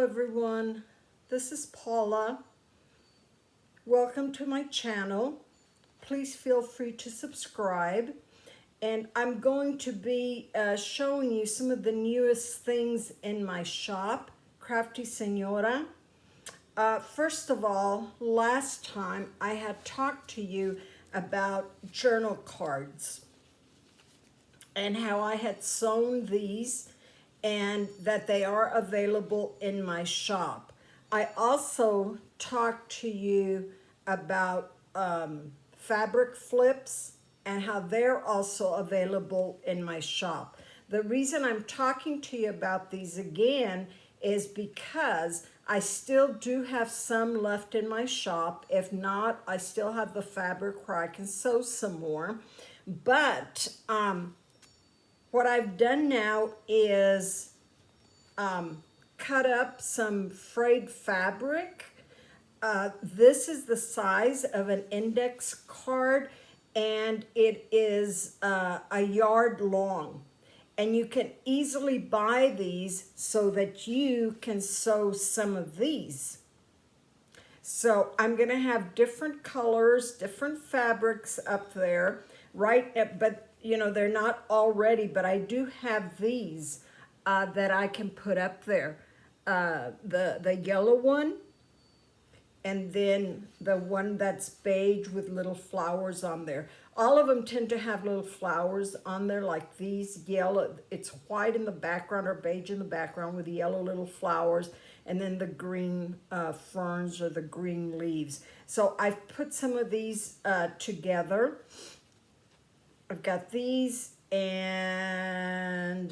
everyone, this is Paula. Welcome to my channel. Please feel free to subscribe, and I'm going to be showing you some of the newest things in my shop, CraftySenora. First of all, last time I had talked to you about journal cards and how I had sewn these and that they are available in my shop. I also talked to you about fabric flips and how they're also available in my shop. The reason I'm talking to you about these again is because I still do have some left in my shop. If not, I still have the fabric where I can sew some more. But what I've done now is cut up some frayed fabric. This is the size of an index card, and it is a yard long. And you can easily buy these so that you can sew some of these. So I'm going to have different colors, different fabrics up there, right? But you know, they're not all ready, but I do have these that I can put up there. The yellow one, and then the one that's beige with little flowers on there. All of them tend to have little flowers on there like these. Yellow, it's white in the background or beige in the background with the yellow little flowers, and then the green ferns or the green leaves. So I've put some of these together. I've got these and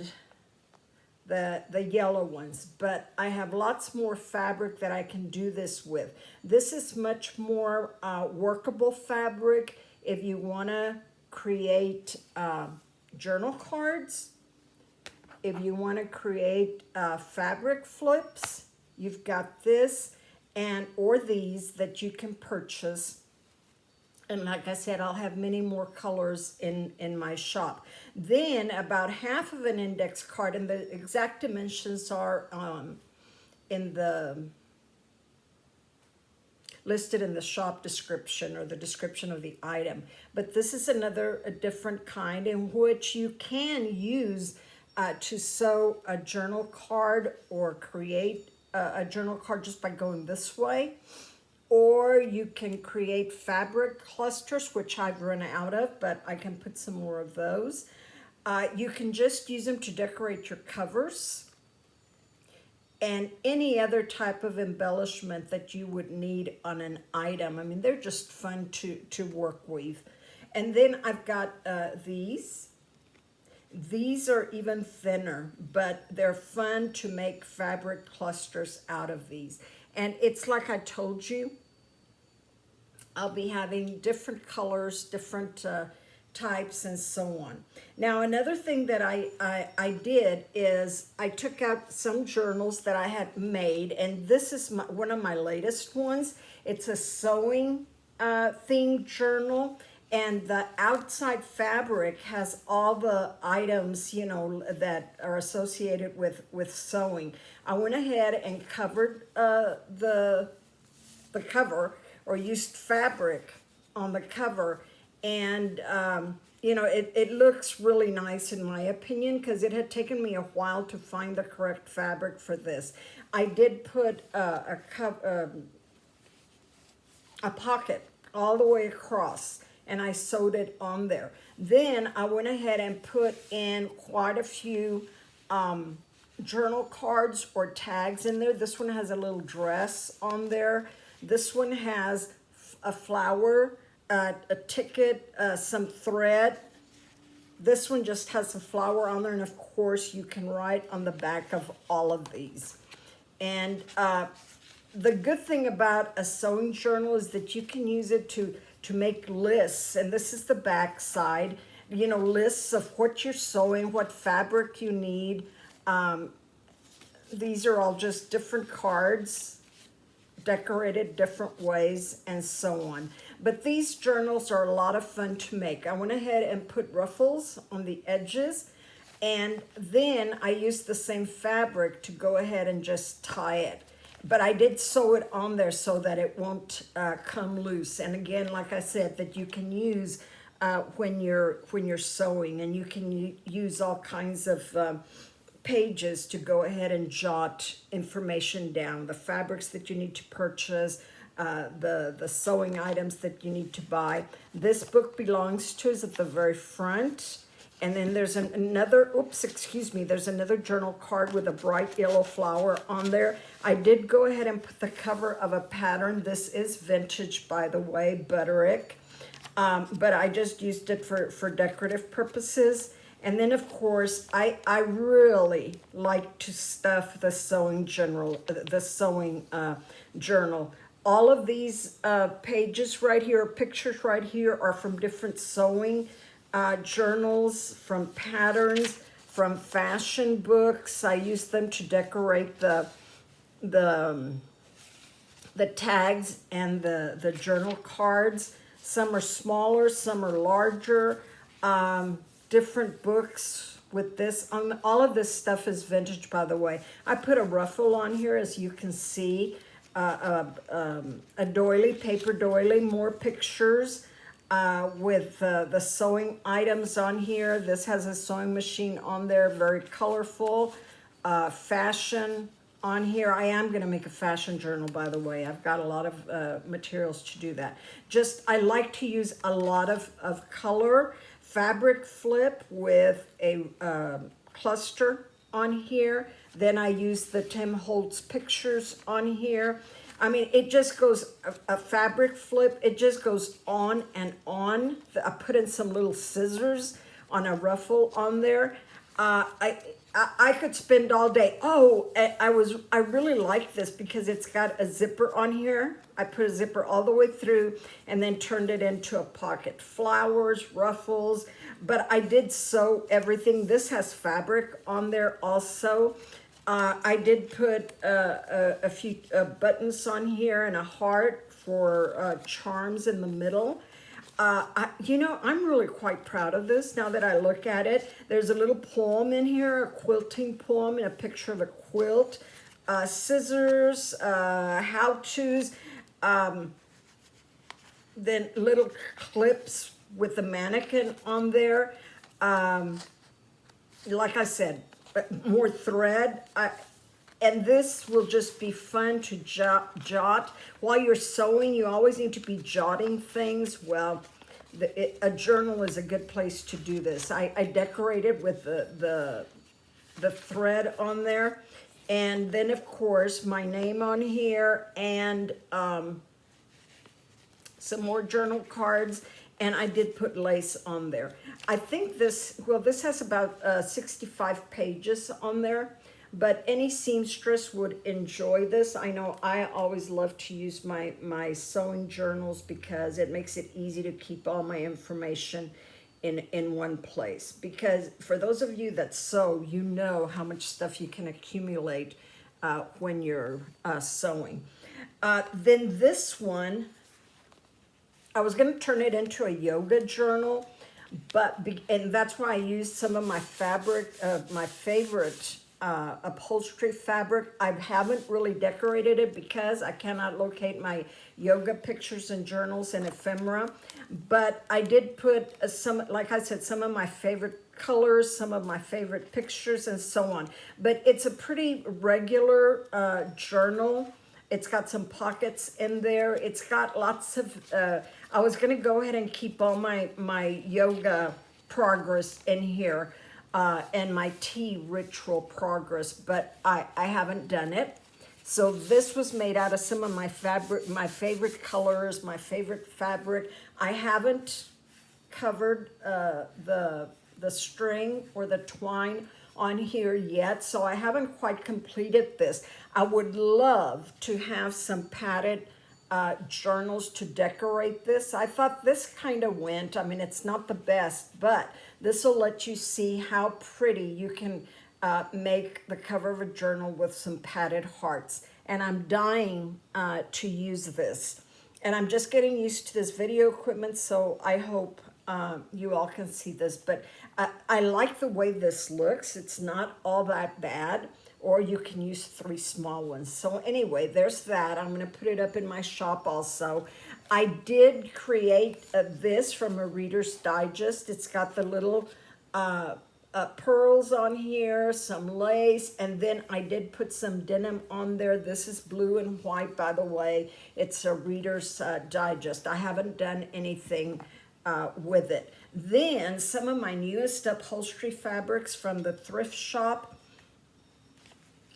the yellow ones, but I have lots more fabric that I can do this with. This is much more workable fabric if you want to create journal cards. If you want to create fabric flips, you've got this or these that you can purchase. And like I said, I'll have many more colors in my shop. Then about half of an index card, and the exact dimensions are listed in the shop description or the description of the item. But this is a different kind in which you can use to sew a journal card or create a journal card just by going this way. Or you can create fabric clusters, which I've run out of, but I can put some more of those. You can just use them to decorate your covers and any other type of embellishment that you would need on an item. I mean, they're just fun to work with. And then I've got these. These are even thinner, but they're fun to make fabric clusters out of these. And it's like I told you, I'll be having different colors, different types, and so on. Now, another thing that I did is I took out some journals that I had made, and this is one of my latest ones. It's a sewing themed journal, and the outside fabric has all the items, you know, that are associated with sewing. I went ahead and covered the cover, or used fabric on the cover, and you know, it looks really nice in my opinion, because it had taken me a while to find the correct fabric for this. I did put a pocket all the way across, and I sewed it on there. Then I went ahead and put in quite a few journal cards or tags in there. This one has a little dress on there. This one has a flower, a ticket, some thread. This one just has a flower on there, and of course you can write on the back of all of these. And the good thing about a sewing journal is that you can use it to make lists, and this is the back side, you know, lists of what you're sewing, what fabric you need. These are all just different cards, decorated different ways, and so on. But these journals are a lot of fun to make. I went ahead and put ruffles on the edges, And then I used the same fabric to go ahead and just tie it. But I did sew it on there so that it won't come loose. And again, like I said, that you can use when you're sewing, and you can use all kinds of pages to go ahead and jot information down, the fabrics that you need to purchase, the sewing items that you need to buy. This book belongs to is at the very front. And then there's another, oops, excuse me, there's another journal card with a bright yellow flower on there. I did go ahead and put the cover of a pattern. This is vintage, by the way, Butterick. But I just used it for decorative purposes. And then, of course, I really like to stuff the sewing journal. All of these pages right here, pictures right here, are from different sewing journals, from patterns, from fashion books. I use them to decorate the tags and the journal cards. Some are smaller, some are larger. Different books with this. All of this stuff is vintage, by the way. I put a ruffle on here, as you can see. A doily, paper doily, more pictures with the sewing items on here. This has a sewing machine on there, very colorful. Fashion on here. I am going to make a fashion journal, by the way. I've got a lot of materials to do that. I like to use a lot of color. Fabric flip with a cluster on here. Then I use the Tim Holtz pictures on here. I mean, it just goes, a fabric flip, it just goes on and on. I put in some little scissors on a ruffle on there. I could spend all day. Oh, I really like this because it's got a zipper on here. I put a zipper all the way through and then turned it into a pocket. Flowers, ruffles, but I did sew everything. This has fabric on there also. I did put a few buttons on here and a heart for charms in the middle. You know, I'm really quite proud of this now that I look at it. There's a little poem in here, a quilting poem, and a picture of a quilt, scissors, how-tos, then little clips with the mannequin on there. Like I said, more thread. And this will just be fun to jot. While you're sewing, you always need to be jotting things. Well, a journal is a good place to do this. I decorated with the thread on there. And then, of course, my name on here and some more journal cards. And I did put lace on there. I think this has about 65 pages on there. But any seamstress would enjoy this. I know I always love to use my sewing journals because it makes it easy to keep all my information in one place. Because for those of you that sew, you know how much stuff you can accumulate when you're sewing. Then this one, I was going to turn it into a yoga journal, and that's why I used some of my fabric, my favorite upholstery fabric. I haven't really decorated it because I cannot locate my yoga pictures and journals and ephemera. But I did put some, like I said, some of my favorite colors, some of my favorite pictures, and so on. But it's a pretty regular journal. It's got some pockets in there. It's got lots of, I was gonna go ahead and keep all my yoga progress in here. And my tea ritual progress, but I haven't done it. So this was made out of some of my fabric, my favorite colors, my favorite fabric. I haven't covered the string or the twine on here yet, so I haven't quite completed this. I would love to have some padded journals to decorate this. I thought this kind of went, I mean, it's not the best, but this will let you see how pretty you can make the cover of a journal with some padded hearts. And I'm dying to use this. And I'm just getting used to this video equipment, so I hope you all can see this. But I like the way this looks. It's not all that bad, or you can use 3 small ones. So anyway, there's that. I'm going to put it up in my shop also. I did create this from a Reader's Digest. It's got the little pearls on here, some lace, and then I did put some denim on there. This is blue and white, by the way. It's a Reader's Digest. I haven't done anything with it. Then some of my newest upholstery fabrics from the thrift shop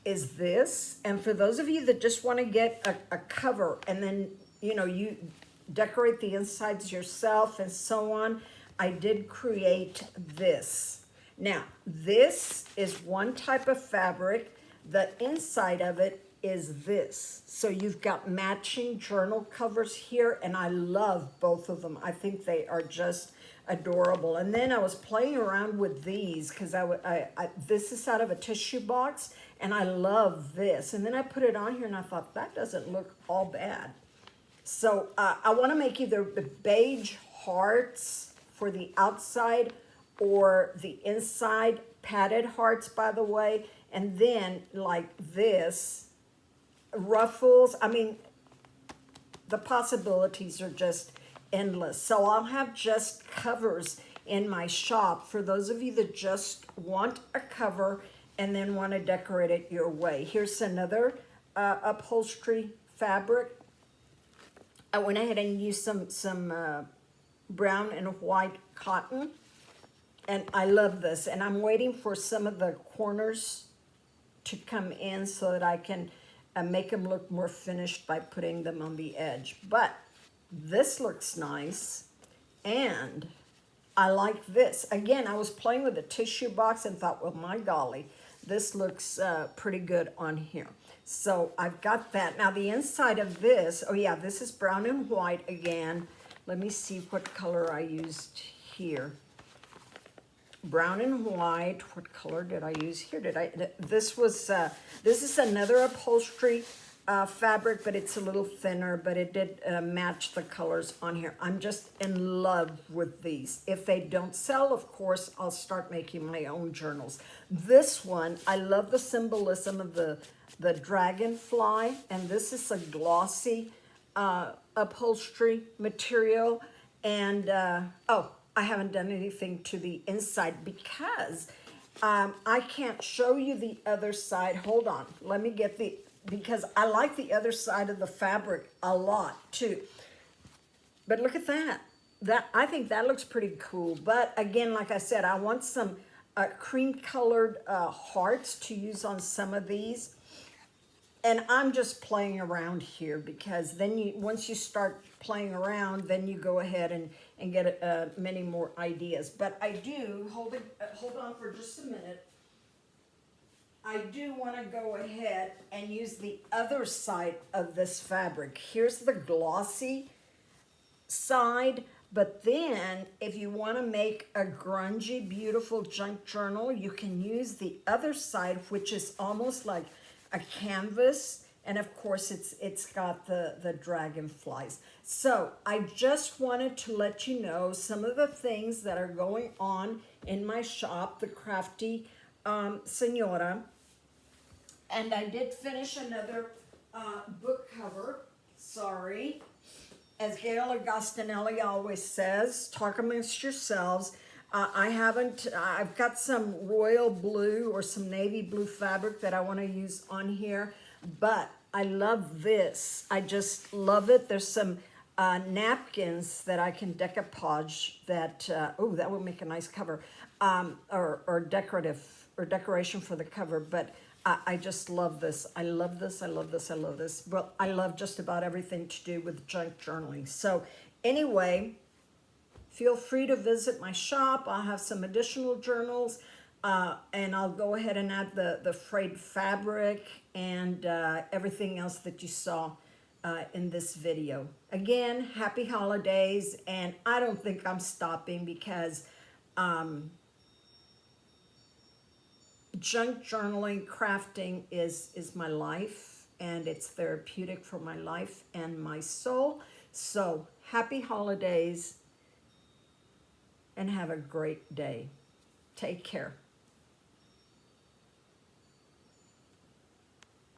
is this. And for those of you that just want to get a cover and then, you know, you decorate the insides yourself and so on, I did create this. Now, this is one type of fabric. The inside of it is this. So you've got matching journal covers here, and I love both of them. I think they are just adorable. And then I was playing around with these because this is out of a tissue box, and I love this. And then I put it on here, and I thought, that doesn't look all bad. So I want to make either the beige hearts for the outside or the inside padded hearts, by the way, and then like this, ruffles. I mean, the possibilities are just endless. So I'll have just covers in my shop for those of you that just want a cover and then want to decorate it your way. Here's another upholstery fabric. I went ahead and used some brown and white cotton, and I love this. And I'm waiting for some of the corners to come in so that I can make them look more finished by putting them on the edge. But this looks nice, and I like this. Again, I was playing with a tissue box and thought, well, my golly, this looks pretty good on here. So I've got that. Now the inside of this, oh yeah, this is brown and white again. Let me see what color I used here. Brown and white. What color did I use here? This is another upholstery fabric, but it's a little thinner, but it did match the colors on here. I'm just in love with these. If they don't sell, of course, I'll start making my own journals. This one, I love the symbolism of the dragonfly, and this is a glossy upholstery material. And oh, I haven't done anything to the inside because I can't show you the other side. Hold on, let me get because I like the other side of the fabric a lot too. But look at that. I think that looks pretty cool. But again, like I said, I want some cream colored hearts to use on some of these. And I'm just playing around here because then once you start playing around, then you go ahead and get many more ideas. But I do, hold on for just a minute. I do want to go ahead and use the other side of this fabric. Here's the glossy side, but then if you want to make a grungy, beautiful junk journal, you can use the other side, which is almost like a canvas, and of course it's got the dragonflies. So I just wanted to let you know some of the things that are going on in my shop, the Crafty Senora. And I did finish another book cover. Sorry. As Gail Agostinelli always says, talk amongst yourselves. I've got some royal blue or some navy blue fabric that I want to use on here, but I love this. I just love it. There's some napkins that I can decoupage that, oh, that would make a nice cover, or decoration for the cover, but I just love this. I love this, I love this, I love this. Well, I love just about everything to do with junk journaling. So anyway, feel free to visit my shop. I'll have some additional journals, and I'll go ahead and add the frayed fabric and everything else that you saw in this video. Again, happy holidays, and I don't think I'm stopping because junk journaling, crafting is my life, and it's therapeutic for my life and my soul. So happy holidays, and have a great day. Take care.